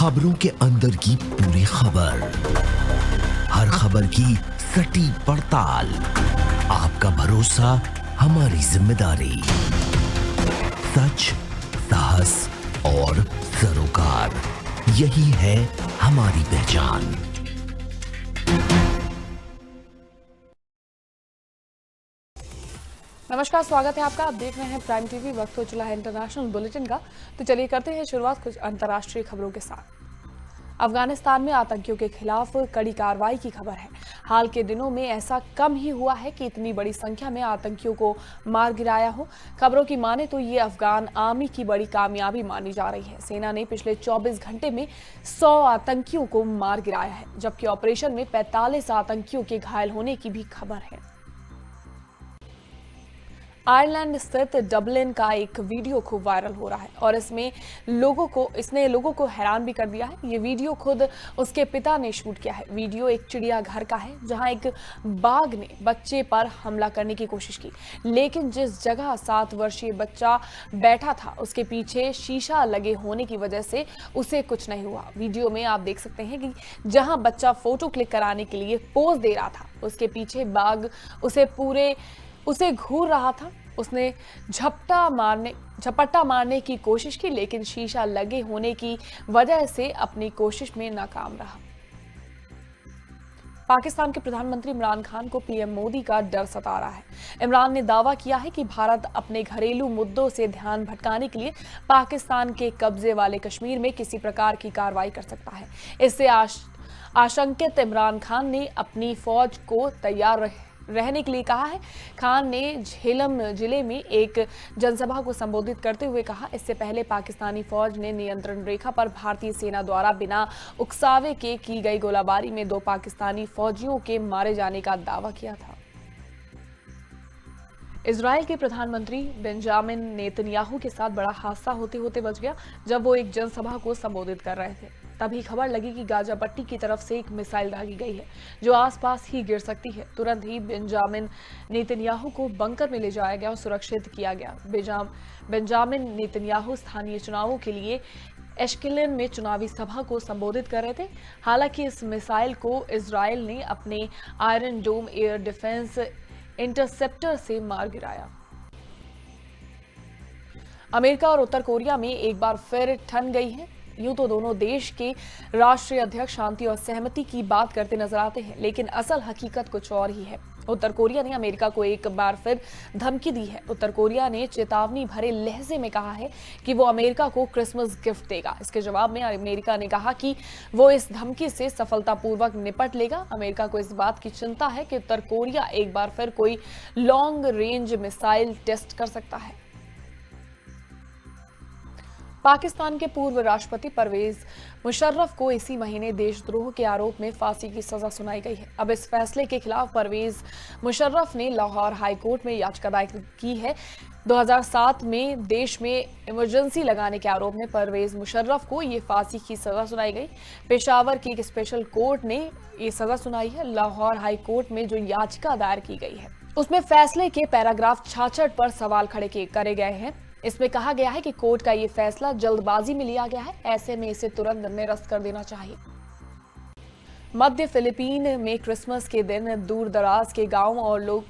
खबरों के अंदर की पूरी खबर, हर खबर की सटीक पड़ताल, आपका भरोसा हमारी जिम्मेदारी। सच, साहस और सरोकार, यही है हमारी पहचान। नमस्कार, स्वागत है आपका। आप देख रहे हैं प्राइम टीवी। वक्त हो चला है इंटरनेशनल बुलेटिन का, तो चलिए करते हैं शुरुआत कुछ अंतर्राष्ट्रीय खबरों के साथ। अफगानिस्तान में आतंकियों के खिलाफ कड़ी कार्रवाई की खबर है। हाल के दिनों में ऐसा कम ही हुआ है कि इतनी बड़ी संख्या में आतंकियों को मार गिराया हो। खबरों की माने तो ये अफगान आर्मी की बड़ी कामयाबी मानी जा रही है। सेना ने पिछले 24 घंटे में 100 आतंकियों को मार गिराया है, जबकि ऑपरेशन में 45 आतंकियों के घायल होने की भी खबर है। आयरलैंड स्थित डबलिन का एक वीडियो खूब वायरल हो रहा है और इसने लोगों को हैरान भी कर दिया है। ये वीडियो खुद उसके पिता ने शूट किया है। वीडियो एक चिड़ियाघर का है जहां एक बाघ ने बच्चे पर हमला करने की कोशिश की, लेकिन जिस जगह 7 वर्षीय बच्चा बैठा था उसके पीछे शीशा लगे होने की वजह से उसे कुछ नहीं हुआ। वीडियो में आप देख सकते हैं कि जहां बच्चा फोटो क्लिक कराने के लिए पोज दे रहा था, उसके पीछे बाघ उसे घूर रहा था। उसने झपट्टा मारने की कोशिश की, लेकिन शीशा लगे होने की वजह से अपनी कोशिश में नाकाम रहा। पाकिस्तान के प्रधानमंत्री इमरान खान को पीएम मोदी का डर सता रहा है। इमरान ने दावा किया है कि भारत अपने घरेलू मुद्दों से ध्यान भटकाने के लिए पाकिस्तान के कब्जे वाले कश्मीर में किसी प्रकार की कार्रवाई कर सकता है। इससे आशंकित इमरान खान ने अपनी फौज को तैयार रहने के लिए कहा है। खान ने झेलम जिले में एक जनसभा को संबोधित करते हुए कहा, इससे पहले पाकिस्तानी फौज ने नियंत्रण रेखा पर भारतीय सेना द्वारा बिना उकसावे के की गई गोलाबारी में 2 पाकिस्तानी फौजियों के मारे जाने का दावा किया था। इजराइल के प्रधानमंत्री बेंजामिन नेतन्याहू के साथ बड़ा हादसा होते होते बच गया जब वो एक जनसभा को संबोधित कर रहे थे। तभी खबर लगी कि गाजा पट्टी की तरफ से एक मिसाइल दागी गई है जो आसपास ही गिर सकती है। तुरंत ही बेंजामिन नेतन्याहू को बंकर में ले जाया गया और सुरक्षित किया गया। बेंजामिन नेतन्याहू स्थानीय चुनावों के लिए एश्केलन में चुनावी सभा को संबोधित कर रहे थे। हालांकि इस मिसाइल को इजराइल ने अपने आयरन डोम एयर डिफेंस इंटरसेप्टर से मार गिराया। अमेरिका और उत्तर कोरिया में एक बार फिर ठन गई है। यूं तो दोनों देश के राष्ट्रीय अध्यक्ष शांति और सहमति की बात करते नजर आते हैं, लेकिन असल हकीकत कुछ और ही है। उत्तर कोरिया ने अमेरिका को एक बार फिर धमकी दी है। उत्तर कोरिया ने चेतावनी भरे लहजे में कहा है कि वो अमेरिका को क्रिसमस गिफ्ट देगा। इसके जवाब में अमेरिका ने कहा कि वो इस धमकी से सफलतापूर्वक निपट लेगा। अमेरिका को इस बात की चिंता है कि उत्तर कोरिया एक बार फिर कोई लॉन्ग रेंज मिसाइल टेस्ट कर सकता है। पाकिस्तान के पूर्व राष्ट्रपति परवेज मुशर्रफ को इसी महीने देशद्रोह के आरोप में फांसी की सजा सुनाई गई है। अब इस फैसले के खिलाफ परवेज मुशर्रफ ने लाहौर हाई कोर्ट में याचिका दायर की है। 2007 में देश में इमरजेंसी लगाने के आरोप में परवेज मुशर्रफ को ये फांसी की सजा सुनाई गई। पेशावर की एक स्पेशल कोर्ट ने ये सजा सुनाई है। लाहौर हाई कोर्ट में जो याचिका दायर की गई है उसमें फैसले के पैराग्राफ 66 पर सवाल खड़े करे गए हैं। इसमें कहा गया है कि कोर्ट का ये फैसला जल्दबाजी में लिया गया है, ऐसे में इसे तुरंत निरस्त कर देना चाहिए। मध्य फिलीपीन में क्रिसमस के दिन दूर दराज के गांवों और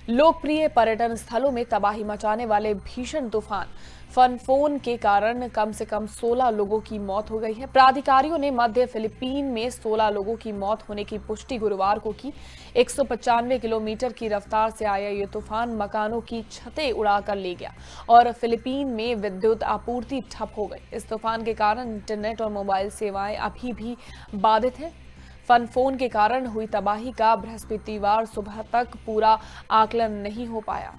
लोकप्रिय पर्यटन स्थलों में तबाही मचाने वाले भीषण तूफान फनफोन के कारण कम से कम 16 लोगों की मौत हो गई है। प्राधिकारियों ने मध्य फिलीपीन में 16 लोगों की मौत होने की पुष्टि गुरुवार को की। 195 किलोमीटर की रफ्तार से आया ये तूफान मकानों की छतें उड़ाकर ले गया और फिलीपीन में विद्युत आपूर्ति ठप हो गई। इस तूफान के कारण इंटरनेट और मोबाइल सेवाएं अभी भी बाधित हैं। फनफोन के कारण हुई तबाही का बृहस्पतिवार सुबह तक पूरा आकलन नहीं हो पाया।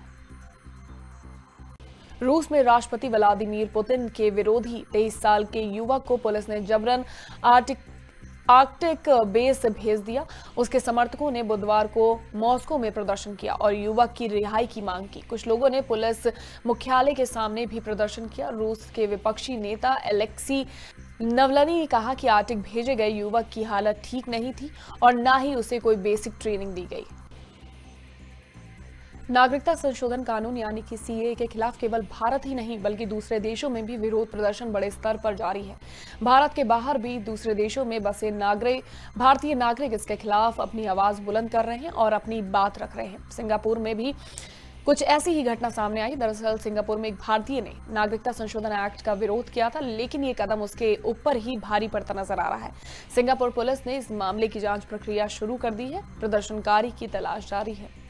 रूस में राष्ट्रपति व्लादिमीर पुतिन के विरोधी 23 साल के युवक को पुलिस ने जबरन आर्कटिक बेस भेज दिया। उसके समर्थकों ने बुधवार को मॉस्को में प्रदर्शन किया और युवक की रिहाई की मांग की। कुछ लोगों ने पुलिस मुख्यालय के सामने भी प्रदर्शन किया। रूस के विपक्षी नेता अलेक्सी नवलनी ने कहा कि आर्कटिक भेजे गए युवक की हालत ठीक नहीं थी और न ही उसे कोई बेसिक ट्रेनिंग दी गई। नागरिकता संशोधन कानून यानी कि सीएए के खिलाफ केवल भारत ही नहीं बल्कि दूसरे देशों में भी विरोध प्रदर्शन बड़े स्तर पर जारी है। भारत के बाहर भी दूसरे देशों में बसे भारतीय नागरिक इसके खिलाफ अपनी आवाज बुलंद कर रहे हैं और अपनी बात रख रहे हैं। सिंगापुर में भी कुछ ऐसी ही घटना सामने आई। दरअसल सिंगापुर में एक भारतीय ने नागरिकता संशोधन एक्ट का विरोध किया था, लेकिन ये कदम उसके ऊपर ही भारी पड़ता नजर आ रहा है। सिंगापुर पुलिस ने इस मामले की जांच प्रक्रिया शुरू कर दी है। प्रदर्शनकारी की तलाश जारी है।